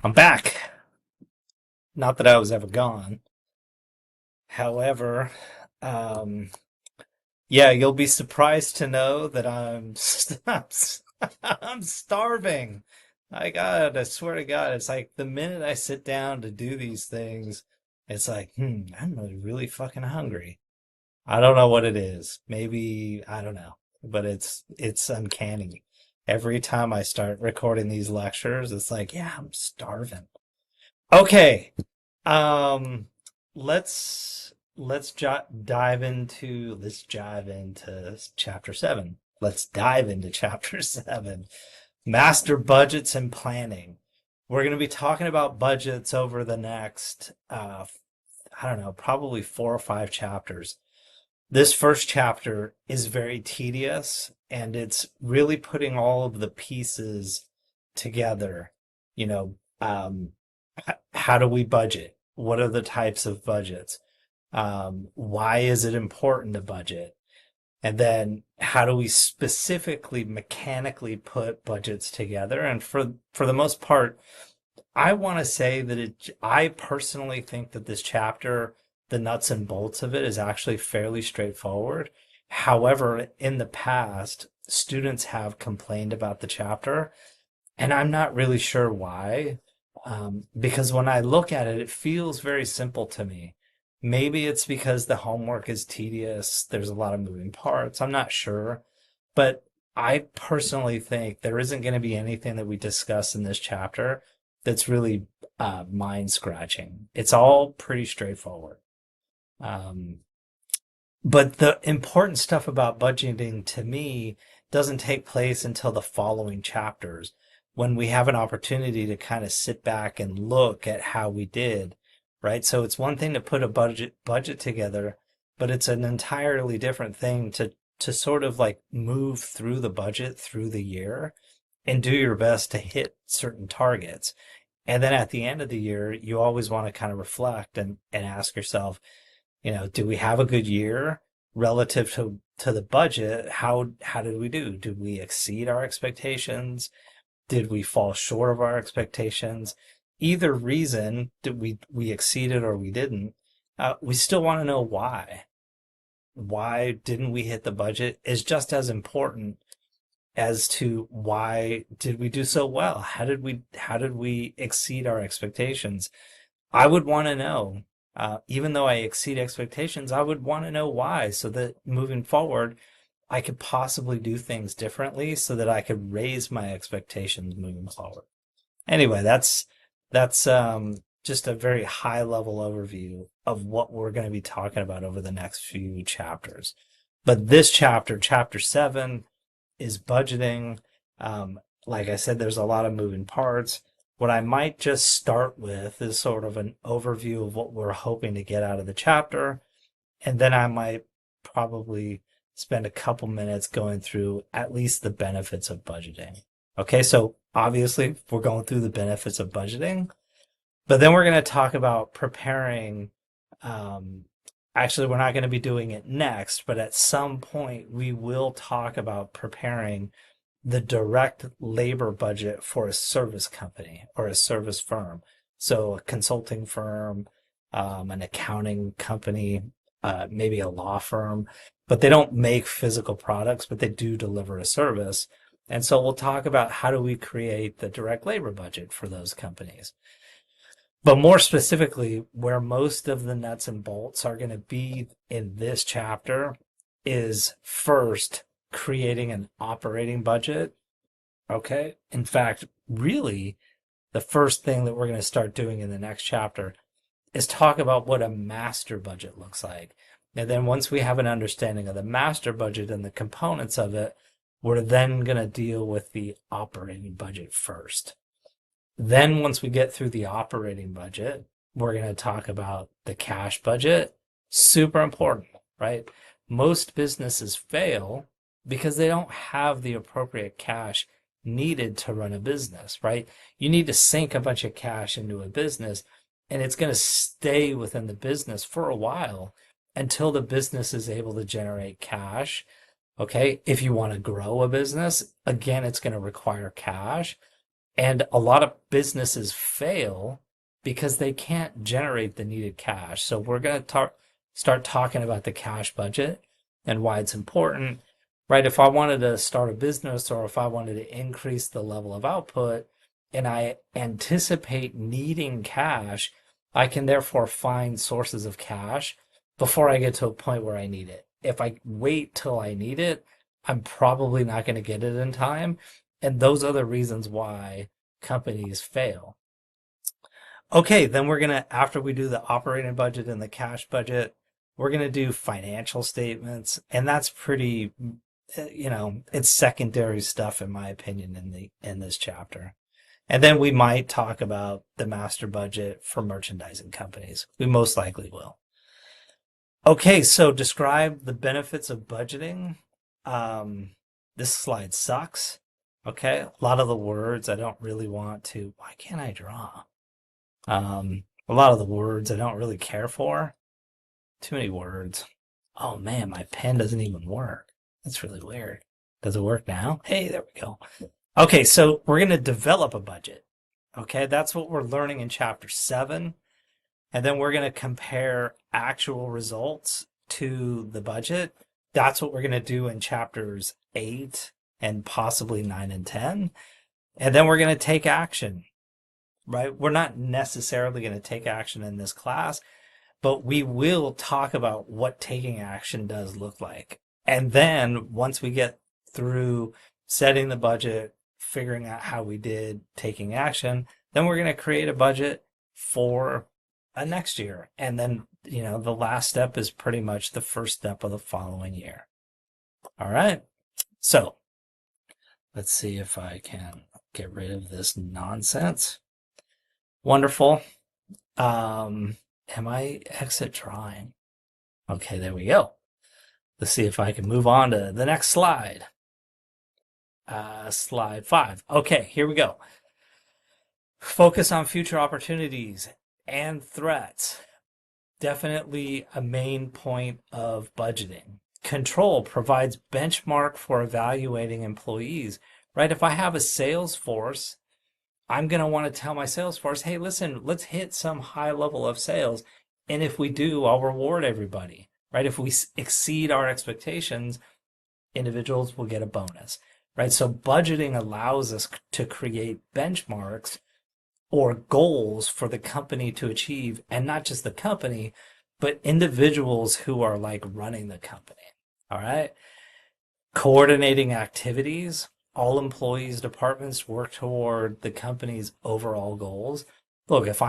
I'm back. Not that I was ever gone. However, um, yeah, you'll be surprised to know that I'm starving. I swear to God, it's like the minute I sit down to do these things, it's like, I'm really fucking hungry. I don't know what it is. Maybe, I don't know, but it's uncanny. Every time I start recording these lectures, it's like, yeah, I'm starving. Okay. Um, let's dive into chapter 7. Let's dive into chapter 7. Master budgets and planning. We're going to be talking about budgets over the next I don't know, probably 4 or 5 chapters. This first chapter is very tedious and it's really putting all of the pieces together. You know, how do we budget? What are the types of budgets? Why is it important to budget? And then how do we specifically mechanically put budgets together? And for the most part, I want to say that I personally think that this chapter, the nuts and bolts of it, is actually fairly straightforward. However, in the past, students have complained about the chapter, and I'm not really sure why. Because when I look at it, it feels very simple to me. Maybe it's because the homework is tedious, there's a lot of moving parts. I'm not sure. But I personally think there isn't going to be anything that we discuss in this chapter that's really mind scratching. It's all pretty straightforward. Um, but the important stuff about budgeting to me doesn't take place until the following chapters when we have an opportunity to kind of sit back and look at how we did, right? So it's one thing to put a budget together, but it's an entirely different thing to sort of like move through the budget through the year and do your best to hit certain targets. And then at the end of the year, you always want to kind of reflect and ask yourself, do we have a good year relative to the budget? How did we do? Did we exceed our expectations? Did we fall short of our expectations? Either reason, did we exceeded or we didn't? We still want to know why. Why didn't we hit the budget is just as important as to why did we do so well? How did we exceed our expectations? I would want to know. Even though I exceed expectations, I would want to know why, so that moving forward, I could possibly do things differently, so that I could raise my expectations moving forward. Anyway, that's just a very high level overview of what we're going to be talking about over the next few chapters. But this chapter, chapter 7, is budgeting. Like I said, there's a lot of moving parts. What I might just start with is sort of an overview of what we're hoping to get out of the chapter. And then I might probably spend a couple minutes going through at least the benefits of budgeting. Okay, so obviously we're going through the benefits of budgeting, but then we're going to talk about preparing. Um, Actually, we're not going to be doing it next, but at some point we will talk about preparing the direct labor budget for a service company or a service firm. So a consulting firm, an accounting company, maybe a law firm, but they don't make physical products, but they do deliver a service. And so we'll talk about how do we create the direct labor budget for those companies. But more specifically, where most of the nuts and bolts are going to be in this chapter is first creating an operating budget. Okay. In fact, really, the first thing that we're going to start doing in the next chapter is talk about what a master budget looks like. And then once we have an understanding of the master budget and the components of it, we're then going to deal with the operating budget first. Then once we get through the operating budget, we're going to talk about the cash budget. Super important, right? Most businesses fail because they don't have the appropriate cash needed to run a business, right? You need to sink a bunch of cash into a business and it's going to stay within the business for a while until the business is able to generate cash. Okay. If you want to grow a business, again, it's going to require cash. And a lot of businesses fail because they can't generate the needed cash. So we're going to start talking about the cash budget and why it's important, right? If I wanted to start a business or if I wanted to increase the level of output and I anticipate needing cash, I can therefore find sources of cash before I get to a point where I need it. If I wait till I need it, I'm probably not going to get it in time. And those are the reasons why companies fail. Okay, then we're going to, after we do the operating budget and the cash budget, we're going to do financial statements. And that's pretty, it's secondary stuff in my opinion in this chapter. And then we might talk about the master budget for merchandising companies. We most likely will. Okay, so describe the benefits of budgeting. This slide sucks. Okay, a lot of the words I don't really want to. Why can't I draw? A lot of the words I don't really care for. Too many words. Oh man, my pen doesn't even work. That's really weird. Does it work now? Hey, there we go. Okay, so we're going to develop a budget. Okay, that's what we're learning in chapter 7. And then we're going to compare actual results to the budget. That's what we're going to do in chapters 8 and possibly 9 and 10. And then we're going to take action, right? We're not necessarily going to take action in this class, but we will talk about what taking action does look like. And then once we get through setting the budget, figuring out how we did taking action, then we're going to create a budget for next year. And then, the last step is pretty much the first step of the following year. All right. So let's see if I can get rid of this nonsense. Wonderful. Am I exit drawing? Okay, there we go. Let's see if I can move on to the next slide. Slide 5. Okay, here we go. Focus on future opportunities and threats. Definitely a main point of budgeting. Control provides benchmark for evaluating employees, right? If I have a sales force, I'm going to want to tell my sales force, hey, listen, let's hit some high level of sales. And if we do, I'll reward everybody, right? If we exceed our expectations, individuals will get a bonus, right? So budgeting allows us to create benchmarks or goals for the company to achieve, and not just the company, but individuals who are like running the company. All right. Coordinating activities. All employees, departments work toward the company's overall goals. Look, if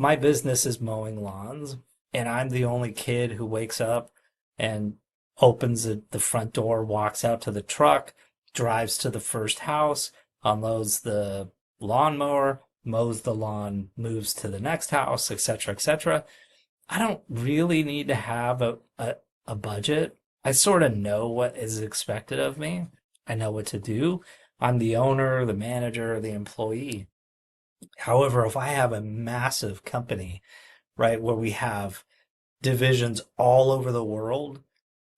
my business is mowing lawns and I'm the only kid who wakes up and opens the front door, walks out to the truck, drives to the first house, unloads the lawnmower, mows the lawn, moves to the next house, etc., etc. I don't really need to have a budget. I sort of know what is expected of me. I know what to do. I'm the owner, the manager, the employee. However, if I have a massive company, right, where we have divisions all over the world,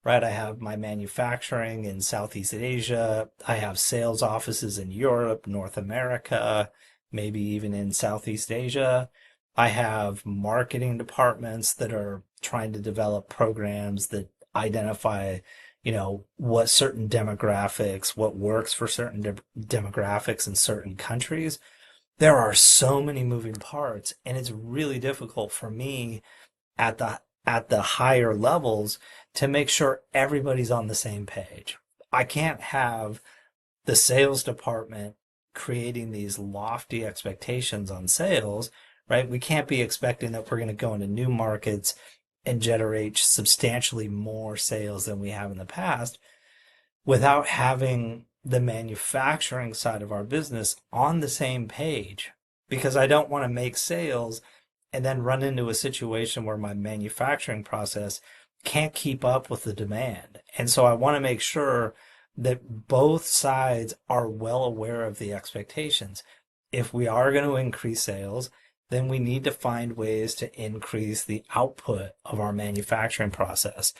right? I have my manufacturing in Southeast Asia. I have sales offices in Europe, North America, maybe even in Southeast Asia. I have marketing departments that are trying to develop programs that identify, what certain demographics, what works for certain demographics in certain countries. There are so many moving parts, and it's really difficult for me at the higher levels to make sure everybody's on the same page. I can't have the sales department creating these lofty expectations on sales, right? We can't be expecting that we're going to go into new markets and generate substantially more sales than we have in the past without having the manufacturing side of our business on the same page, because I don't want to make sales and then run into a situation where my manufacturing process can't keep up with the demand. And so I want to make sure that both sides are well aware of the expectations. If we are going to increase sales, then we need to find ways to increase the output of our manufacturing process.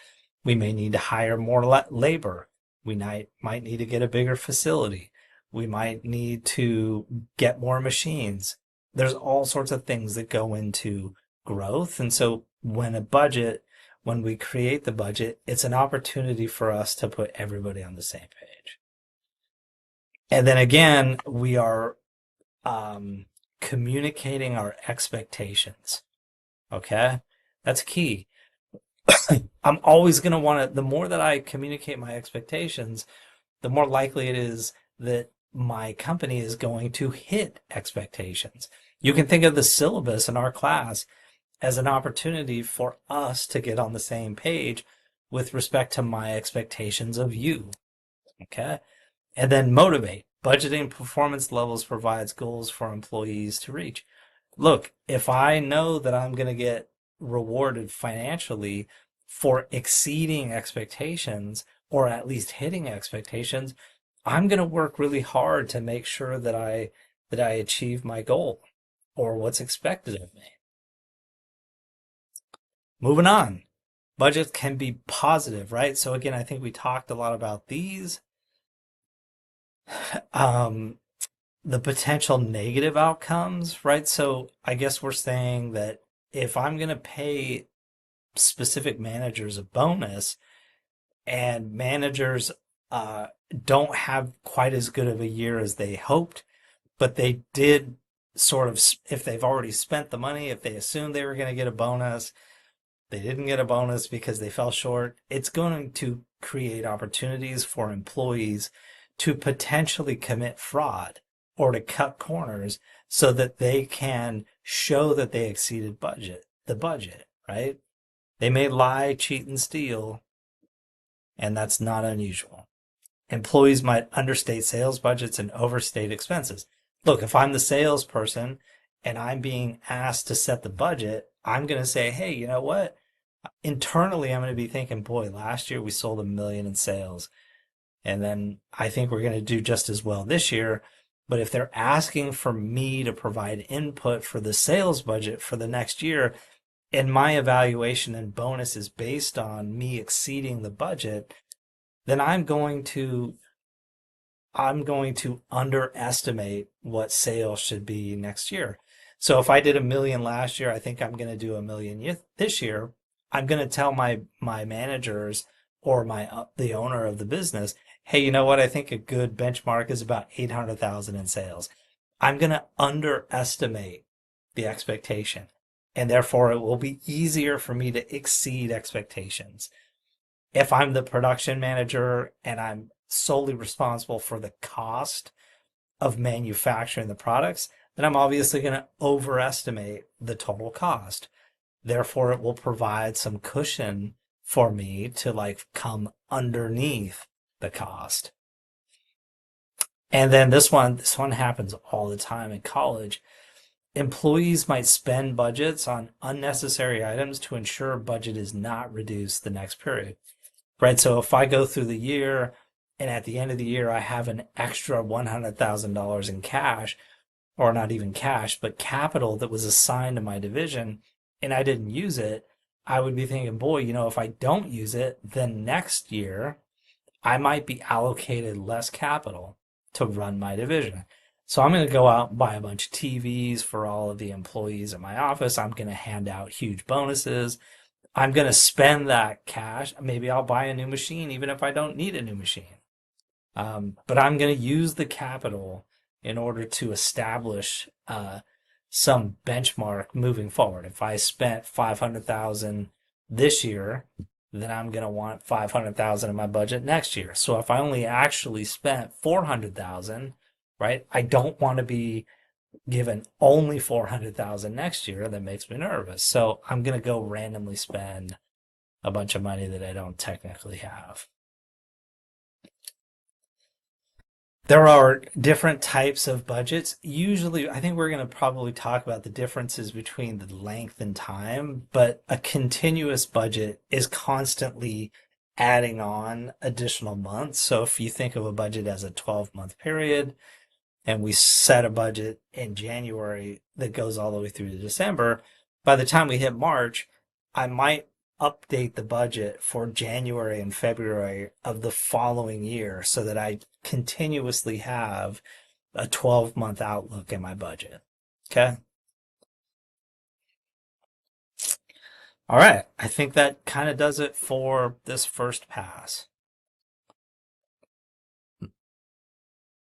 We may need to hire more labor. We might need to get a bigger facility. We might need to get more machines. There's all sorts of things that go into growth. And so when we create the budget, it's an opportunity for us to put everybody on the same page. And then again, we are communicating our expectations. Okay? That's key. I'm always going to want to, the more that I communicate my expectations, the more likely it is that my company is going to hit expectations. You can think of the syllabus in our class as an opportunity for us to get on the same page with respect to my expectations of you. Okay? And then motivate. Budgeting performance levels provides goals for employees to reach. Look, if I know that I'm going to get rewarded financially for exceeding expectations or at least hitting expectations, I'm going to work really hard to make sure that I achieve my goal or what's expected of me. Moving on. Budgets can be positive, right? So again, I think we talked a lot about these. The potential negative outcomes, right? So I guess we're saying that if I'm going to pay specific managers a bonus and managers don't have quite as good of a year as they hoped, but they did sort of, if they've already spent the money, if they assumed they were going to get a bonus, they didn't get a bonus because they fell short, it's going to create opportunities for employees to potentially commit fraud or to cut corners so that they can show that they exceeded the budget, right? They may lie, cheat, and steal, and that's not unusual. Employees might understate sales budgets and overstate expenses. Look, if I'm the salesperson and I'm being asked to set the budget, I'm going to say, hey, you know what? Internally, I'm going to be thinking, boy, last year we sold $1 million in sales. And then I think we're going to do just as well this year. But if they're asking for me to provide input for the sales budget for the next year, and my evaluation and bonus is based on me exceeding the budget, then I'm going to underestimate what sales should be next year. So if I did $1 million last year, I think I'm going to do $1 million this year. I'm going to tell my managers or the owner of the business, hey, you know what? I think a good benchmark is about 800,000 in sales. I'm going to underestimate the expectation, and therefore it will be easier for me to exceed expectations. If I'm the production manager and I'm solely responsible for the cost of manufacturing the products, then I'm obviously going to overestimate the total cost. Therefore, it will provide some cushion for me to come underneath the cost. And then this one happens all the time in college. Employees might spend budgets on unnecessary items to ensure budget is not reduced the next period. Right? So if I go through the year and at the end of the year I have an extra $100,000 in cash, or not even cash, but capital that was assigned to my division, and I didn't use it, I would be thinking, boy, if I don't use it, then next year I might be allocated less capital to run my division. So I'm going to go out and buy a bunch of TVs for all of the employees in my office. I'm going to hand out huge bonuses. I'm going to spend that cash. Maybe I'll buy a new machine, even if I don't need a new machine. But I'm going to use the capital in order to establish some benchmark moving forward. If I spent 500,000 this year, then I'm going to want 500,000 in my budget next year. So if I only actually spent 400,000, right? I don't want to be given only 400,000 next year. That makes me nervous. So I'm going to go randomly spend a bunch of money that I don't technically have. There are different types of budgets. Usually, I think we're going to probably talk about the differences between the length and time, but a continuous budget is constantly adding on additional months. So if you think of a budget as a 12-month period, and we set a budget in January that goes all the way through to December, by the time we hit March, I might update the budget for January and February of the following year so that I continuously have a 12-month outlook in my budget. Okay. All right. I think that kind of does it for this first pass.